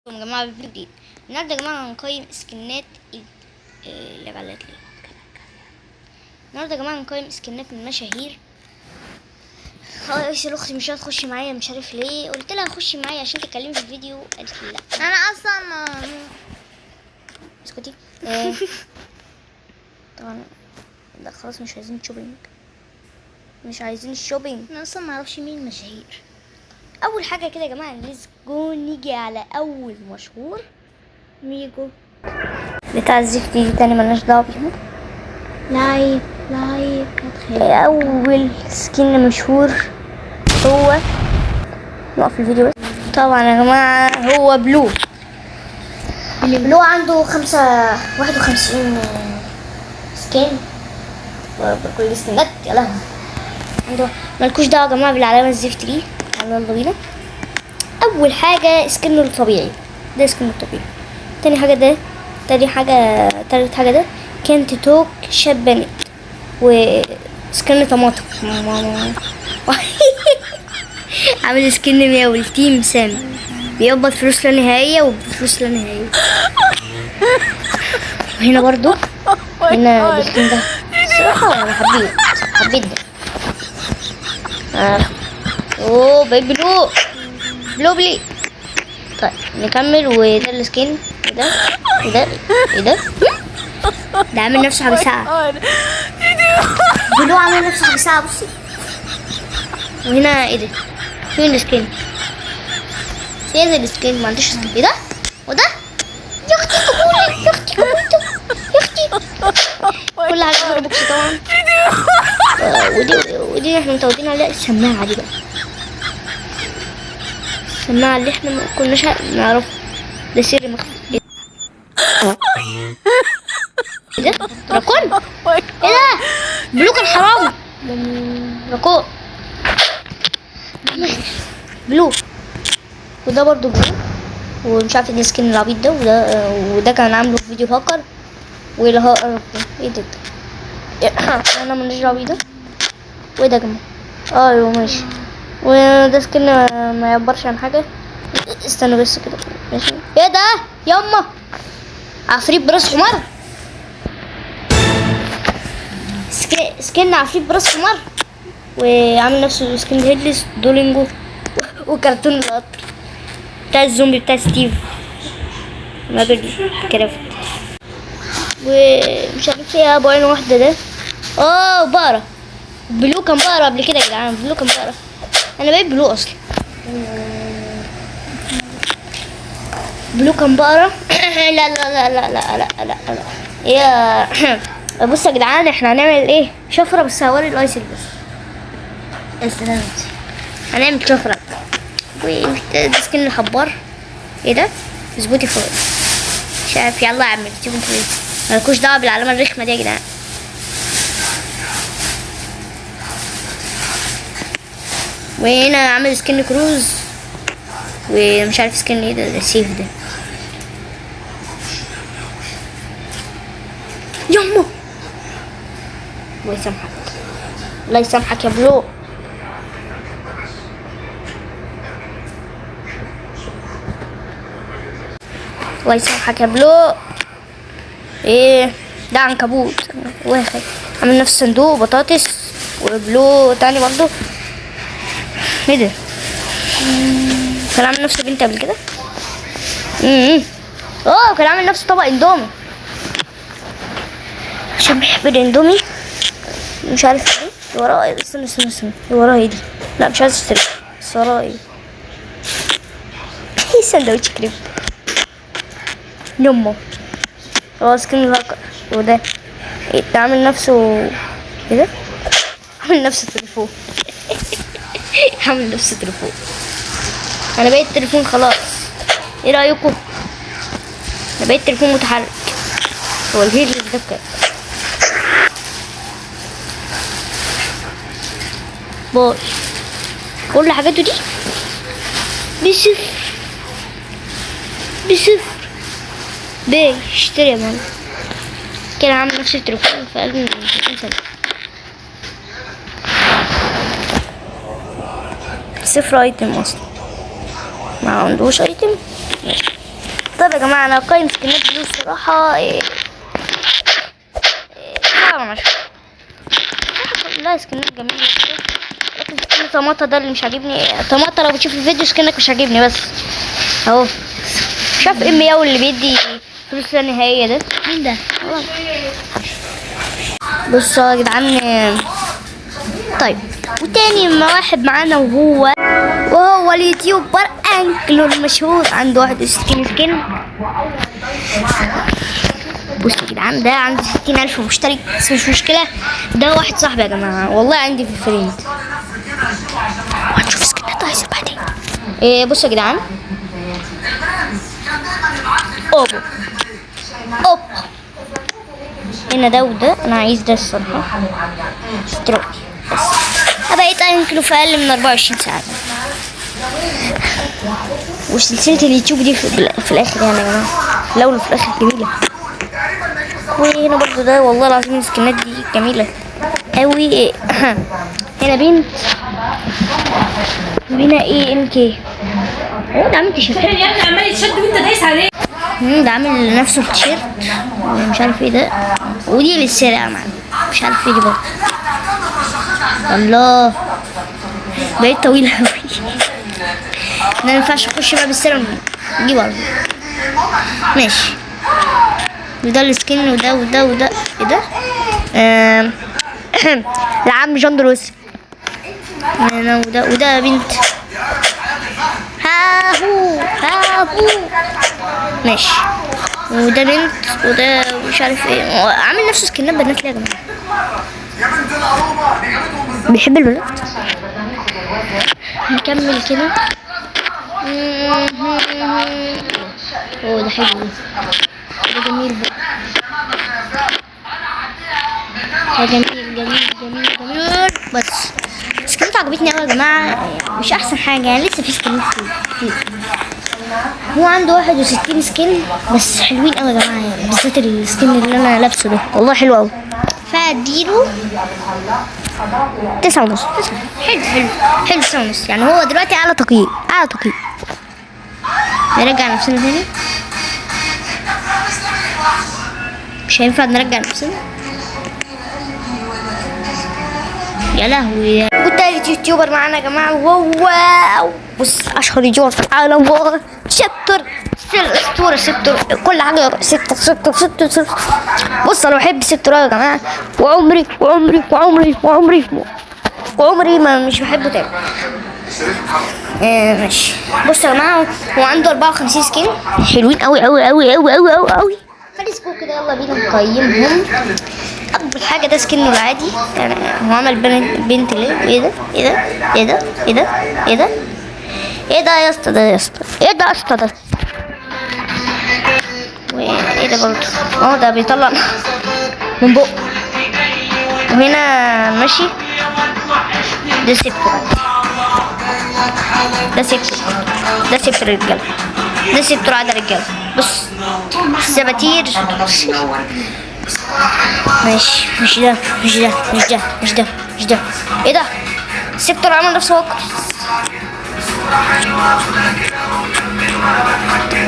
يا جماعة فيديو جديد. النهارده يا جماعة هنقيم سكنات اللي غلت لي. النهارده يا جماعة هنقيم سكنات من المشاهير. خلاص اختي مش هتخش معايا، مش عارف ليه. قلت لها خشي معايا عشان تتكلمي في الفيديو، قالت لي لا. انا اصلا اسكتي. طبعا لا خلاص مش عايزين شوبينج، مش عايزين الشوبينج. انا اصلا ما اعرفش مين المشاهير. اول حاجه كده يا جماعه ليتس جو نيجي على اول مشهور، ميجو بتاع الزفت دي تاني ملناش دعوه بيهم. لايف اول سكين مشهور هو، نقف الفيديو بس. طبعا يا جماعه هو بلو عنده 51 سكين بكل سكنات. يلا عنده ملكوش دعوه يا جماعه بالعلامه الزفت دي. يلا بينا. اول حاجه سكنه الطبيعي ده، سكنه الطبيعي. تاني حاجه تالت حاجه ده كان توك شاب بنت وسكن طماطم. عامل سكن مياول تيم سامي بيقبض فلوس لا نهائيه وبفلوس لا نهائيه. وهنا برضو هنا السكن ده الصراحه انا حبيت ده. اوه بقيت بلو بلي. طيب نكمل. وده السكين وده ايه ده عامل نفسه حاجه ساعه. بلو عامل نفسه حاجه ساعه. بصي. وهنا ايه ده؟ فين السكين؟ فين السكين؟ ما عندوش سكين. ايه ده؟ وده يا اختي قبولي، يا اختي قبولته، يا اختي كل حاجه في بوكس طبعا. ودي احنا متعودين عليها السماعه دي بقى، السماعه اللي احنا ما كناش نعرف ده سر مخفي. ايه ده؟ راكون؟ ايه ده؟ بلو كان حرام. راكون بلو. وده برضو بلو ومش عارف ايه السكين العبيط ده. وده كان عامله في فيديو هاكر. ايه ده؟ انا ماليش دعوه بيه ده. وايه ده يا جماعه؟ ايوه ماشي. وده سكين ما يعبرش عن حاجه. استنى بس كده ماشي. ايه ده ياما؟ عفريت براس حمار. سكين عفريت براس حمار وعامل نفسه سكين هيدلس دولينجو وكرتون القطر بتاع الزومبي بتاع ستيف مابل كرافت. ومش عارف ايه ابو عين واحده ده. بقرة. بلو كان بقرة قبل كده يا جدعان. بلو كان بقرة. انا بقيت بلو اصلا. بلو كان بقرة. لا لا لا لا لا لا لا لا يا بصوا يا جدعان احنا هنعمل ايه؟ شفرة بس هوري الايسل بس. السلامة. هنعمل شفرة. وده سكين الحبار. ايه ده؟ سبوتيفاي. مش عارف. يلا اعمل سبوتيفاي. مالكوش دعوة بالعلامة الرخمة دي يا جدعان. وهنا عامل سكين كروز ومش عارف سكين ايه ده سيف ده. يما الله يسامحك، الله يسامحك يا بلو. الله يسامحك يا بلو. ايه ده؟ عنكبوت واحد عامل نفس صندوق بطاطس. وبلو تاني برضو. ايه ده؟ كان عامل نفسه بنت قبل كده. كان عامل نفسه طبق اندومي عشان بيحب الاندومي. مش عارف ايه اللي وراه. استنى اللي وراه ايه دي؟ لا مش عايز اشتري. بس وراه ايه؟ سندوتش كريب نمو. هو سكين الهاكر. وده ايه ده؟ عامل نفسه ايه ده؟ عامل نفسه تليفون. عامل نفسه تليفون. انا بقيت تليفون خلاص. ايه رايكم؟ انا بقيت تليفون متحرك. هو الهيرلس ده بكام؟ باي. كل حاجاته دي بصفر. باي اشتري يا ماما. كده عامل نفس التليفون في قلب من 30 سنة. صفر ايتم اصلا. ما عندوش ايتم. يا جماعه انا قايم سكنات بلو الصراحه صعبه مش كلها سكنات جميله كده. لكن سكن طماطا ده اللي مش عاجبني. طماطا لو بتشوف الفيديو سكنك مش عاجبني بس اهو. شاف ام ياو اللي بيدي فلوس لا نهائيه ده مين ده؟ بصوا يا جدعان. طيب وتاني واحد معانا وهو اليوتيوبر انكلو المشهور. عنده 61 سكن. بصوا يا جدعان ده عنده 60,000 مشترك بس مش مشكلة. ده واحد صاحبي يا جماعة والله عندي في الفريند. وهنشوف سكنات عايزة بعدين. بصوا يا جدعان. اوب هنا ده وده. انا عايز ده الصراحة اشتراك بس. بقيت انكلو في اقل من 24 ساعة. وسلسلة اليوتيوب دي في الاخر يعني يا جماعة. الاول وفي الاخر جميلة. وهنا برضو ده والله العظيم السكنات دي جميلة اوي. هنا بنت وهنا ام كي. هو ده عامل تيشيرت يا ابني عمال يتشد وانت دايس عليه. ده عامل نفسه التيشيرت مش عارف ايه ده. ودي للسرقة يا معلم مش عارف ايه دي برضه. الله بقيت طويلة اوي. ما ينفعش اخش بقى بالسرقة دي برضه. ماشي. وده السكن وده ايه ده؟ العم جون دروس. وده بنت. هاهو ماشي. وده بنت وده مش عارف ايه. عامل نفسه سكنات بنات ليه يا جماعه؟ بيحب البنات. نكمل كده. اوه ده حلو. ده جميل بقى. ده جميل بس سكنات عجبتني قوي يا جماعه. مش احسن حاجه يعني لسه في سكنات كتير. هو عنده 61 سكن بس حلوين قوي يا جماعه يعني بالذات السكن اللي انا لابسه ده والله حلو قوي. فاديله 9.5. حلو 9.5 يعني. هو دلوقتي اعلى تقييم. نرجع نفسنا تاني. مش هينفع نرجع نفسنا. يا لهوي. والتالت يوتيوبر معانا يا جماعه وهو بص اشهر يوتيوبر في العالم هو شابتر. اسطوره كل حاجه ستة. بص انا بحب ستة يا جماعه. وعمري ما مش بحبه تاني. ماشي. بص يا جماعه هو عنده 54 سكين حلوين قوي. فليسكو كده يلا بينا نقيمهم. اكبر حاجه ده سكنه العادي يعني. هو عمل بنت ليه؟ ايه ده يا اسطى؟ ايه ده وايه ده برضه؟ ده بيطلع من بقه. وهنا ماشي. ده سبت الرجاله. ده سبت عادة رجاله. بص السباتير ماشي. مش ده. ايه ده؟ سبتر عمل نفسه وقت.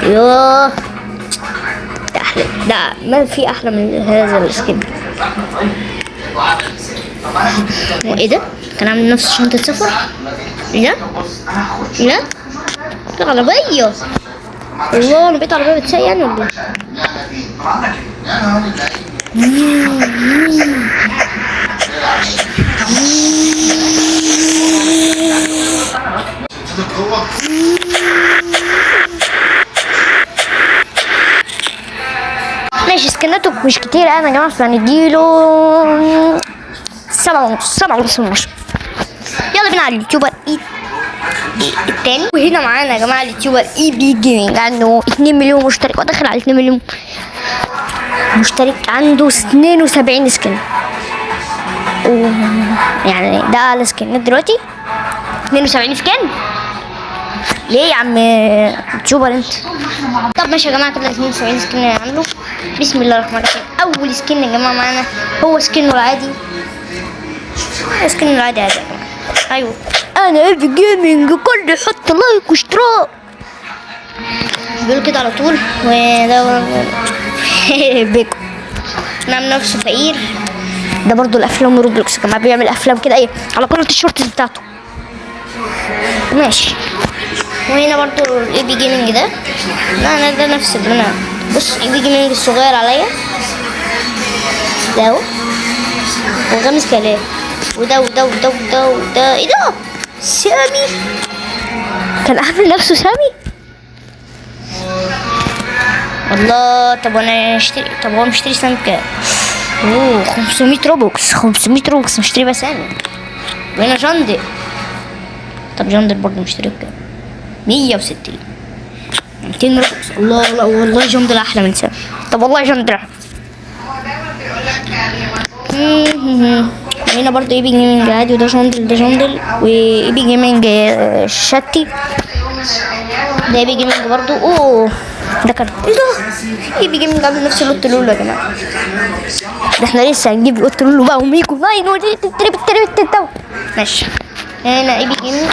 يوه ده احلى. ده ما في احلى من هذا السكين. وايه ده؟ كان عامل نفسه شنطة سفر. لا ده عربية. الله انا بقيت عربية بتساق يعني ولا ماشي. سكناته مش كتير انا يا جماعه فهنديله 7.5. يلا بينا على اليوتيوبر التاني. وهنا معانا يا جماعه اليوتيوبر بي جيمنج. عنده 2 مليون مشترك وداخل على 2 مليون مشترك. عنده 72 سكن يعني ده اعلى سكنات دلوقتي. 72 سكن ليه يا عم يوتيوبر انت؟ طب ماشي يا جماعه كده 72 سكن اللي عامله. بسم الله الرحمن الرحيم. اول سكن يا جماعه معانا هو سكنه العادي. يا جماعه. ايوه انا بي جيمنج. كل يحط لايك واشتراك. بيقول كده على طول. وده بيكو نعمل نفسه فقير. ده برضو الافلام روبلوكس كمان بيعمل افلام كده ايه على قناه الشورتس بتاعته. ماشي. وهنا برضو الاي بي جيمنج ده. لا انا ده نفس اللي انا. بص اي بي جيمنج الصغير عليا ده اهو. وخمس كلام. وده ايه ده؟ سامي كان عامل نفسه سامي. الله. طب انا اشتري. طب هو مشتري سامي بكام؟ اوه 500 روبوكس. 500 روبوكس مشتري بس سامي. وهنا جندل. طب جندل برضه مشتري بكام؟ 160. 200 روبوكس. الله لا والله جندل احلى من سامي. طب والله جندل احلى. هنا برضه اي بي جيمنج عادي. وده جندل. ده جندل. واي بي جيمنج شتي. ده اي بي جيمنج برضه. اوه ده كان ايه ده؟ ايه بيجي من قبل نفس لوت لولو يا جماعه. ده احنا لسه هنجيب لوت لولو بقى وميكو ناين ماشي. هنا ايه بيجي من.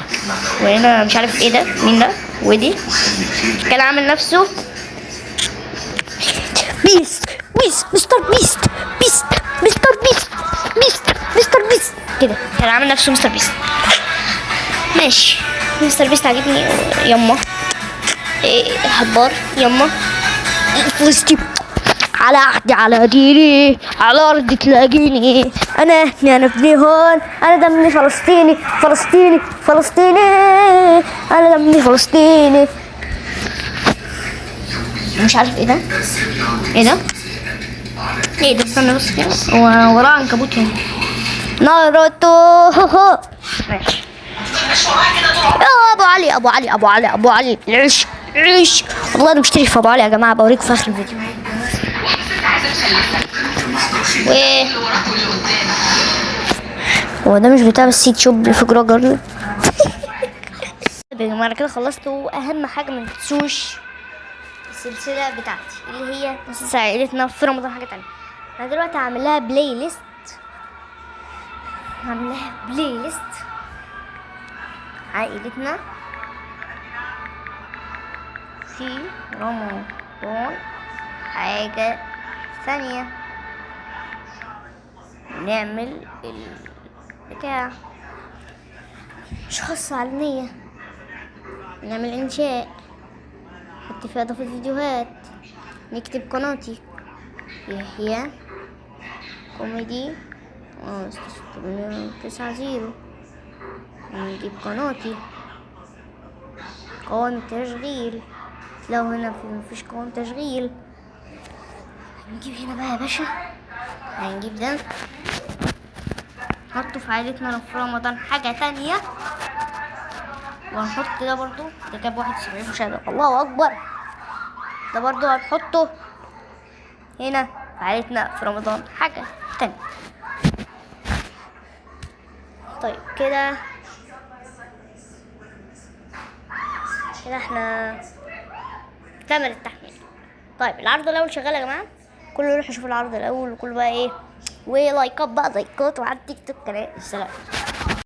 وهنا مش عارف ايه ده مين ده. ودي كان عامل نفسه بيست. مستر بيست. مستر بيست كده. كان عامل نفسه مستر بيست. ماشي. مستر بيست عاجبني. يما ايه حبار يما. فلسطين على عهدي على ديني على ارض تلاقيني. انا ابني هون. انا دمي فلسطيني. انا دمي فلسطيني. مش عارف ايه ده. ايه ده استنى بس كده. وراه عنكبوت هنا. ناروتو. ماشي. ابو علي عيش. والله انا مشتري في ابو علي يا جماعه. بوريكم في اخر الفيديو. هو ده مش بتاع السيت شوب اللي في جراجر. يا جماعه انا كده خلصت. واهم حاجه ما تنسوش السلسله بتاعتي اللي هي مسلسل عائلتنا في رمضان. حاجه تانية انا دلوقتي هعمل لها بلاي ليست. عائلتنا في رمضان. حاجة ثانية نعمل البتاع مش خاصة علمية. نعمل إنشاء. نحط فيها إضافة فيديوهات. نكتب قناتي يحيى كوميدي 90. نجيب قناتي. قوائم التشغيل. لو هنا مفيش قوائم تشغيل نجيب هنا بقى يا باشا. هنجيب ده نحطه في عائلتنا في رمضان. حاجة تانية. وهنحط ده برضو. ده جاب 71 مشاهدة. الله أكبر. ده برضو هنحطه هنا في عائلتنا في رمضان. حاجة تانية. طيب كده احنا كمل التحميل. طيب العرض الاول شغال يا جماعه. كله يروح يشوف العرض الاول. وكله بقى ايه ولايكات بقى لايكات وعلى التيك توك كمان. السلام.